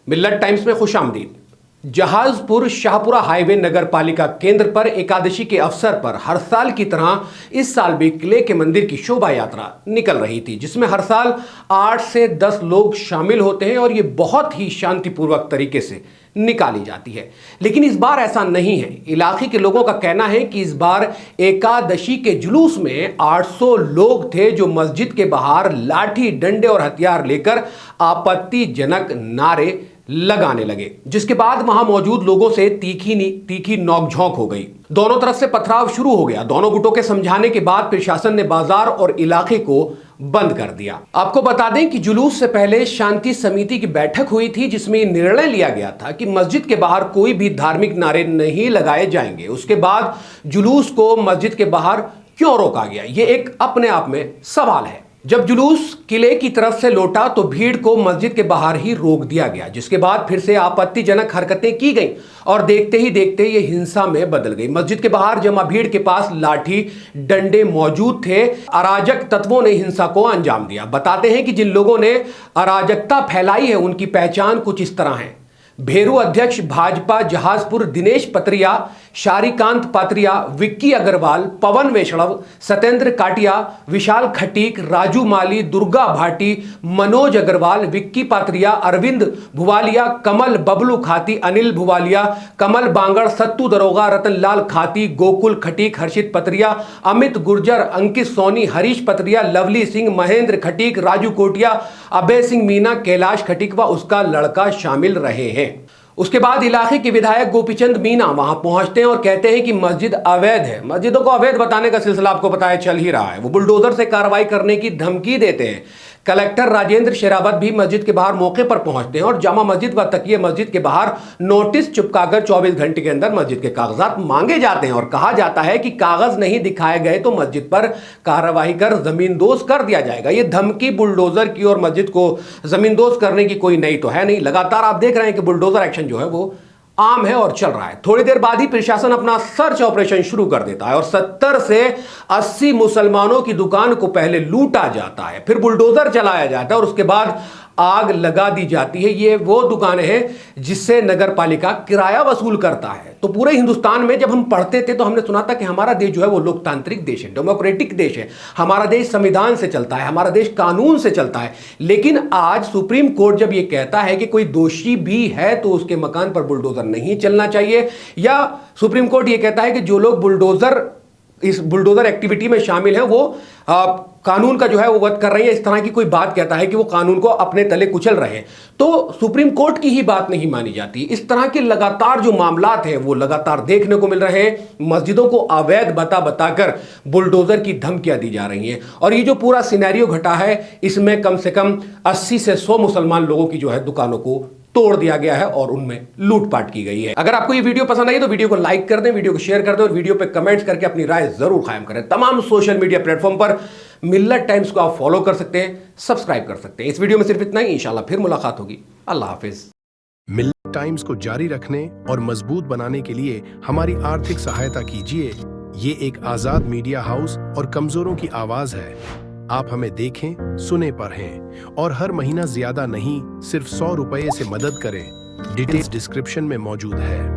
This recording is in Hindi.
मिल्लत टाइम्स में खुशामदीद। जहाजपुर शाहपुरा हाईवे नगर पालिका केंद्र पर एकादशी के अवसर पर हर साल की तरह इस साल भी किले के मंदिर की शोभा यात्रा निकल रही थी, जिसमें हर साल 8 से 10 लोग शामिल होते हैं और ये बहुत ही शांतिपूर्वक तरीके से निकाली जाती है। लेकिन इस बार ऐसा नहीं है। इलाके के लोगों का कहना है कि इस बार एकादशी के जुलूस में 800 लोग थे जो मस्जिद के बाहर लाठी, डंडे और हथियार लेकर आपत्तिजनक नारे लगाने लगे, जिसके बाद वहां मौजूद लोगों से तीखी नोकझोंक हो गई। दोनों तरफ से पथराव शुरू हो गया। दोनों गुटों के समझाने के बाद प्रशासन ने बाजार और इलाके को बंद कर दिया। आपको बता दें कि जुलूस से पहले शांति समिति की बैठक हुई थी, जिसमें यह निर्णय लिया गया था कि मस्जिद के बाहर कोई भी धार्मिक नारे नहीं लगाए जाएंगे। उसके बाद जुलूस को मस्जिद के बाहर क्यों रोका गया, यह एक अपने आप में सवाल है। जब जुलूस किले की तरफ से लौटा तो भीड़ को मस्जिद के बाहर ही रोक दिया गया, जिसके बाद फिर से आपत्तिजनक हरकतें की गईं और देखते ही देखते ये हिंसा में बदल गई। मस्जिद के बाहर जमा भीड़ के पास लाठी, डंडे मौजूद थे। अराजक तत्वों ने हिंसा को अंजाम दिया। बताते हैं कि जिन लोगों ने अराजकता फैलाई है उनकी पहचान कुछ इस तरह है। भेरू अध्यक्ष भाजपा जहाजपुर दिनेश पत्रिया, शारीकांत पात्रिया, विक्की अग्रवाल, पवन वैष्णव, सत्येंद्र काटिया, विशाल खटीक, राजू माली, दुर्गा भाटी, मनोज अग्रवाल, विक्की पात्रिया, अरविंद भुवालिया, कमल बबलू खाती, अनिल भुवालिया, कमल बांगड़, सत्तू दरोगा, रतनलाल खाती, गोकुल खटीक, हर्षित पत्रिया, अमित गुर्जर, अंकित सोनी, हरीश पत्रिया, लवली सिंह, महेंद्र खटीक, राजू कोटिया, अभय सिंह मीना, कैलाश खटीक व उसका लड़का शामिल रहे हैं। उसके बाद इलाके के विधायक गोपीचंद मीना वहां पहुंचते हैं और कहते हैं कि मस्जिद अवैध है। मस्जिदों को अवैध बताने का सिलसिला आपको पता है चल ही रहा है। वो बुलडोजर से कार्रवाई करने की धमकी देते हैं। कलेक्टर राजेंद्र शेरावत भी मस्जिद के बाहर मौके पर पहुंचते हैं और जामा मस्जिद व तकिए मस्जिद के बाहर नोटिस चिपकाकर 24 घंटे के अंदर मस्जिद के कागजात मांगे जाते हैं और कहा जाता है कि कागज नहीं दिखाए गए तो मस्जिद पर कार्रवाई कर जमींदोज कर दिया जाएगा। ये धमकी बुलडोजर की और मस्जिद को जमींदोज करने की कोई नई तो है नहीं। लगातार आप देख रहे हैं कि बुलडोजर एक्शन जो है वो आम है और चल रहा है। थोड़ी देर बाद ही प्रशासन अपना सर्च ऑपरेशन शुरू कर देता है और 70 से 80 मुसलमानों की दुकान को पहले लूटा जाता है, फिर बुलडोजर चलाया जाता है और उसके बाद आग लगा दी जाती है। ये वो दुकानें हैं जिससे नगर पालिका किराया वसूल करता है। तो पूरे हिंदुस्तान में जब हम पढ़ते थे तो हमने सुना था कि हमारा देश जो है वो लोकतांत्रिक देश है, डेमोक्रेटिक देश है, हमारा देश संविधान से चलता है, हमारा देश कानून से चलता है। लेकिन आज सुप्रीम कोर्ट जब ये कहता है कि कोई दोषी भी है तो उसके मकान पर बुलडोजर नहीं चलना चाहिए, या सुप्रीम कोर्ट ये कहता है कि जो लोग इस बुलडोजर एक्टिविटी में शामिल हैं वो कानून का जो है वो वध कर रही है, इस तरह की कोई बात कहता है कि वो कानून को अपने तले कुचल रहे हैं, तो सुप्रीम कोर्ट की ही बात नहीं मानी जाती। इस तरह के लगातार जो मामलात हैं वो लगातार देखने को मिल रहे हैं। मस्जिदों को अवैध बताकर बुलडोजर की धमकियां दी जा रही हैं और ये जो पूरा सिनेरियो घटा है इसमें कम से कम 80 से 100 मुसलमान लोगों की जो है दुकानों को तोड़ दिया गया है और उनमें लूटपाट की गई है। अगर आपको ये वीडियो पसंद आई तो वीडियो को लाइक कर दें, वीडियो को शेयर कर दें और वीडियो पे कमेंट्स करके अपनी राय जरूर कायम करें। तमाम सोशल मीडिया प्लेटफॉर्म पर मिल्लत टाइम्स को आप फॉलो कर सकते हैं, सब्सक्राइब कर सकते हैं। इस वीडियो में सिर्फ इतना ही। इंशाल्लाह फिर मुलाकात होगी। अल्लाह हाफिज। मिल्लत टाइम्स को जारी रखने और मजबूत बनाने के लिए हमारी आर्थिक सहायता कीजिए। ये एक आजाद मीडिया हाउस और कमजोरों की आवाज है। आप हमें देखें, सुने पढ़ें और हर महीना ज्यादा नहीं, सिर्फ 100 रुपये से मदद करें। डिटेल्स डिस्क्रिप्शन में मौजूद है।